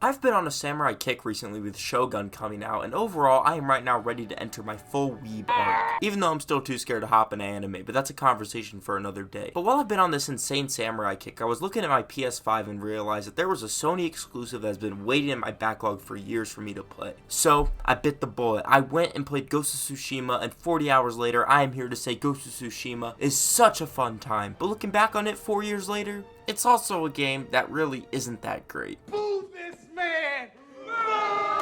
I've been on a samurai kick recently with Shogun coming out, and overall I am right now ready to enter my full weeb arc, even though I'm still too scared to hop into anime, but that's a conversation for another day. But while I've been on this insane samurai kick, I was looking at my PS5 and realized that there was a Sony exclusive that's been waiting in my backlog for years for me to play. So, I bit the bullet. I went and played Ghost of Tsushima, and 40 hours later, I am here to say Ghost of Tsushima is such a fun time. But looking back on it 4 years later, it's also a game that really isn't that great.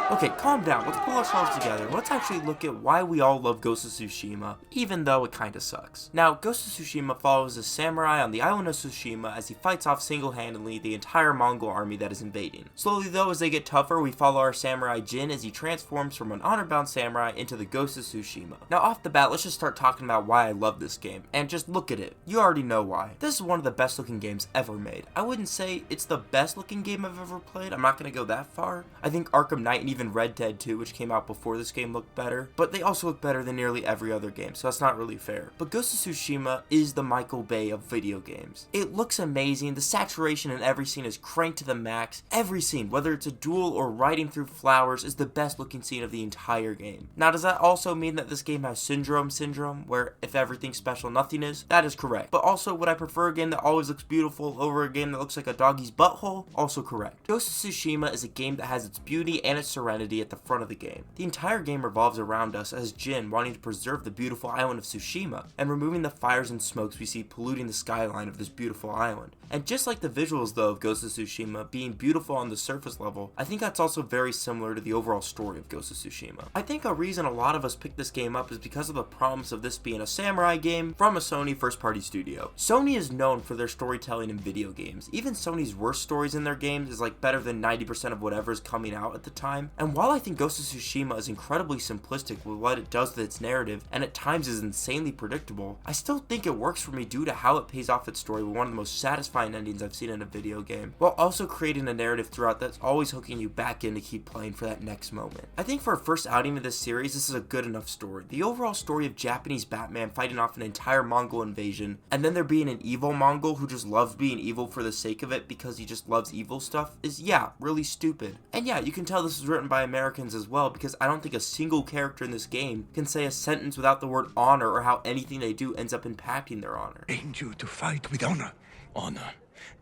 Okay, calm down, let's pull ourselves together, and let's actually look at why we all love Ghost of Tsushima, even though it kinda sucks. Now, Ghost of Tsushima follows a samurai on the island of Tsushima as he fights off single-handedly the entire Mongol army that is invading. Slowly though, as they get tougher, we follow our samurai Jin as he transforms from an honor-bound samurai into the Ghost of Tsushima. Now off the bat, let's just start talking about why I love this game, and just look at it. You already know why. This is one of the best looking games ever made. I wouldn't say it's the best looking game I've ever played, I'm not gonna go that far. I think Arkham Knight and even Red Dead 2, which came out before this game, looked better, but they also look better than nearly every other game, so that's not really fair. But Ghost of Tsushima is the Michael Bay of video games. It looks amazing, the saturation in every scene is cranked to the max. Every scene, whether it's a duel or riding through flowers, is the best looking scene of the entire game. Now, does that also mean that this game has syndrome, where if everything's special, nothing is? That is correct. But also, would I prefer a game that always looks beautiful over a game that looks like a doggy's butthole? Also correct. Ghost of Tsushima is a game that has its beauty and its serenity at the front of the game. The entire game revolves around us as Jin wanting to preserve the beautiful island of Tsushima and removing the fires and smokes we see polluting the skyline of this beautiful island. And just like the visuals though of Ghost of Tsushima being beautiful on the surface level, I think that's also very similar to the overall story of Ghost of Tsushima. I think a reason a lot of us picked this game up is because of the promise of this being a samurai game from a Sony first party studio. Sony is known for their storytelling in video games. Even Sony's worst stories in their games is like better than 90% of whatever is coming out at the time. And while I think Ghost of Tsushima is incredibly simplistic with what it does with its narrative, and at times is insanely predictable, I still think it works for me due to how it pays off its story with one of the most satisfying endings I've seen in a video game, while also creating a narrative throughout that's always hooking you back in to keep playing for that next moment. I think for a first outing of this series, this is a good enough story. The overall story of Japanese Batman fighting off an entire Mongol invasion, and then there being an evil Mongol who just loves being evil for the sake of it because he just loves evil stuff, is really stupid. And yeah, you can tell this was written by Americans as well, because I don't think a single character in this game can say a sentence without the word honor or how anything they do ends up impacting their honor. Trained you to fight with honor. Honor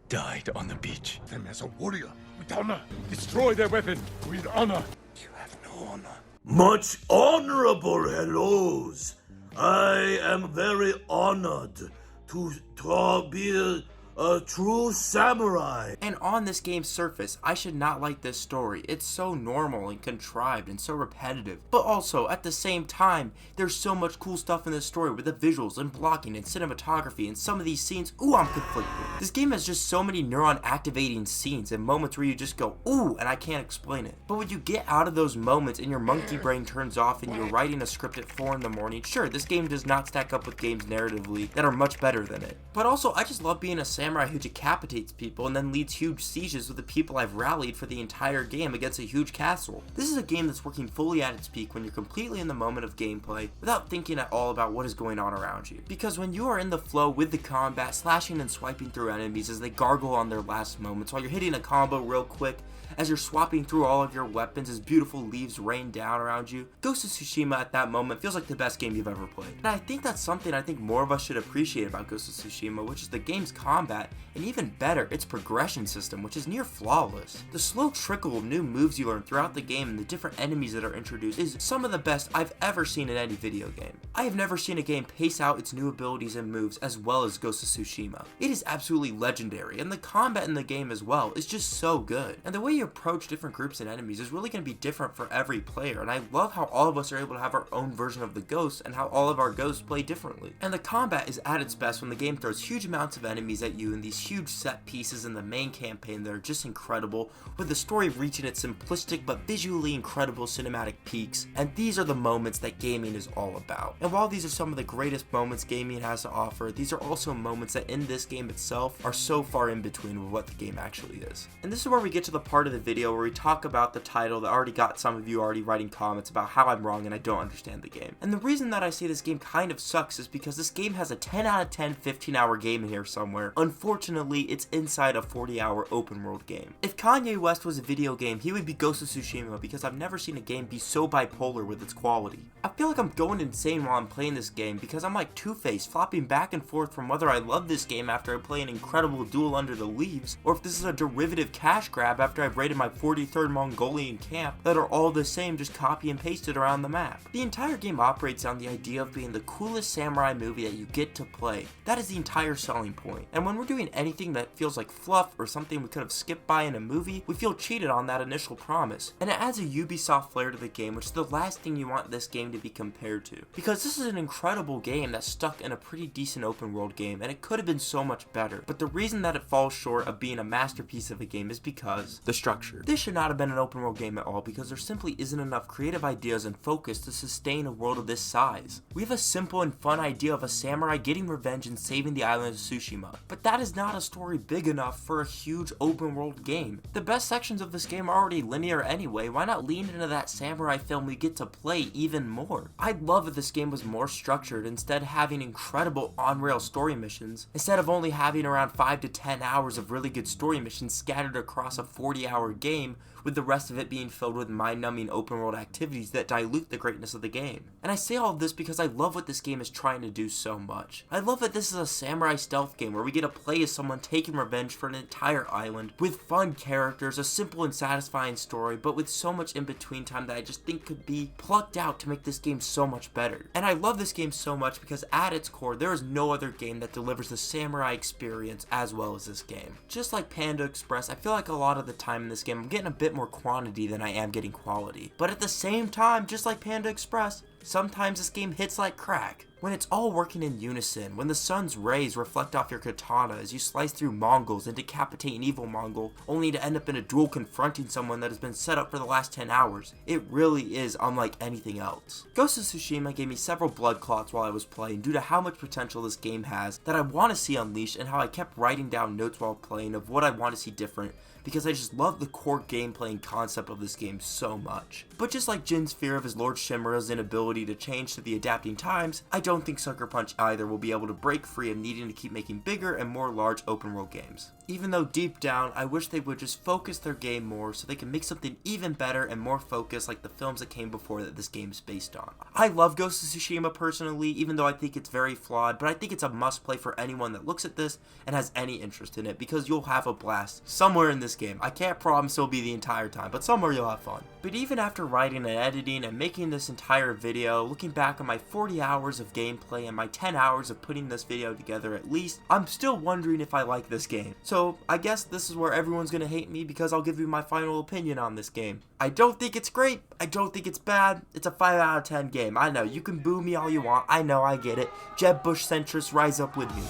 died on the beach. Them as a warrior with honor. Destroy their weapon with honor. You have no honor. Much honorable hellos. I am very honored to be a true samurai. And on this game's surface, I should not like this story. It's so normal and contrived and so repetitive. But also, at the same time, there's so much cool stuff in this story with the visuals and blocking and cinematography and some of these scenes, ooh, I'm conflicted. This game has just so many neuron activating scenes and moments where you just go, ooh, and I can't explain it. But when you get out of those moments and your monkey brain turns off and you're writing a script at 4 in the morning, sure, this game does not stack up with games narratively that are much better than it. But also, I just love being a samurai who decapitates people and then leads huge sieges with the people I've rallied for the entire game against a huge castle. This is a game that's working fully at its peak when you're completely in the moment of gameplay without thinking at all about what is going on around you. Because when you are in the flow with the combat, slashing and swiping through enemies as they gargle on their last moments while you're hitting a combo real quick, as you're swapping through all of your weapons as beautiful leaves rain down around you, Ghost of Tsushima at that moment feels like the best game you've ever played. And I think that's something I think more of us should appreciate about Ghost of Tsushima, which is the game's combat, and even better, its progression system, which is near flawless. The slow trickle of new moves you learn throughout the game and the different enemies that are introduced is some of the best I've ever seen in any video game. I have never seen a game pace out its new abilities and moves as well as Ghost of Tsushima. It is absolutely legendary, and the combat in the game as well is just so good. And the way you approach different groups and enemies is really going to be different for every player, and I love how all of us are able to have our own version of the ghosts and how all of our ghosts play differently. And the combat is at its best when the game throws huge amounts of enemies at you and these huge set pieces in the main campaign that are just incredible, with the story reaching its simplistic but visually incredible cinematic peaks, and these are the moments that gaming is all about. And while these are some of the greatest moments gaming has to offer, these are also moments that in this game itself are so far in between with what the game actually is. And this is where we get to the part of the the video where we talk about the title that already got some of you already writing comments about how I'm wrong and I don't understand the game. And the reason that I say this game kind of sucks is because this game has a 10 out of 10 15-hour game in here somewhere. Unfortunately, it's inside a 40-hour open world game. If Kanye West was a video game, he would be Ghost of Tsushima, because I've never seen a game be so bipolar with its quality. I feel like I'm going insane while I'm playing this game because I'm like Two-Face, flopping back and forth from whether I love this game after I play an incredible Duel Under the Leaves, or if this is a derivative cash grab after I've raided my 43rd Mongolian camp that are all the same, just copy and pasted around the map. The entire game operates on the idea of being the coolest samurai movie that you get to play. That is the entire selling point. And when we're doing anything that feels like fluff or something we could have skipped by in a movie, we feel cheated on that initial promise. And it adds a Ubisoft flair to the game, which is the last thing you want this game to be compared to. Because this is an incredible game that's stuck in a pretty decent open world game, and it could have been so much better. But the reason that it falls short of being a masterpiece of a game is because the structure. This should not have been an open world game at all, because there simply isn't enough creative ideas and focus to sustain a world of this size. We have a simple and fun idea of a samurai getting revenge and saving the island of Tsushima, but that is not a story big enough for a huge open world game. The best sections of this game are already linear anyway. Why not lean into that samurai film we get to play even more? I'd love if this game was more structured, instead having incredible on-rail story missions, instead of only having around 5 to 10 hours of really good story missions scattered across a 40-hour game, with the rest of it being filled with mind-numbing open-world activities that dilute the greatness of the game. And I say all of this because I love what this game is trying to do so much. I love that this is a samurai stealth game where we get to play as someone taking revenge for an entire island, with fun characters, a simple and satisfying story, but with so much in-between time that I just think could be plucked out to make this game so much better. And I love this game so much because at its core, there is no other game that delivers the samurai experience as well as this game. Just like Panda Express, I feel like a lot of the time in this game, I'm getting a bit more quantity than I am getting quality. But at the same time, just like Panda Express, sometimes this game hits like crack. When it's all working in unison, when the sun's rays reflect off your katana as you slice through Mongols and decapitate an evil Mongol, only to end up in a duel confronting someone that has been set up for the last 10 hours, it really is unlike anything else. Ghost of Tsushima gave me several blood clots while I was playing due to how much potential this game has that I want to see unleashed, and how I kept writing down notes while playing of what I want to see different, because I just love the core gameplay and concept of this game so much. But just like Jin's fear of his Lord Shimura's inability to change to the adapting times, I don't think Sucker Punch either will be able to break free of needing to keep making bigger and more large open world games. Even though deep down, I wish they would just focus their game more so they can make something even better and more focused like the films that came before that this game is based on. I love Ghost of Tsushima personally, even though I think it's very flawed, but I think it's a must play for anyone that looks at this and has any interest in it, because you'll have a blast somewhere in this game. I can't promise it'll be the entire time, but somewhere you'll have fun. But even after writing and editing and making this entire video, looking back on my 40 hours of gameplay and my 10 hours of putting this video together at least, I'm still wondering if I like this game. So I guess this is where everyone's gonna hate me, because I'll give you my final opinion on this game. I don't think it's great, I don't think it's bad, it's a 5 out of 10 game. I know, you can boo me all you want, I know, I get it. Jeb Bush centrists, rise up with me.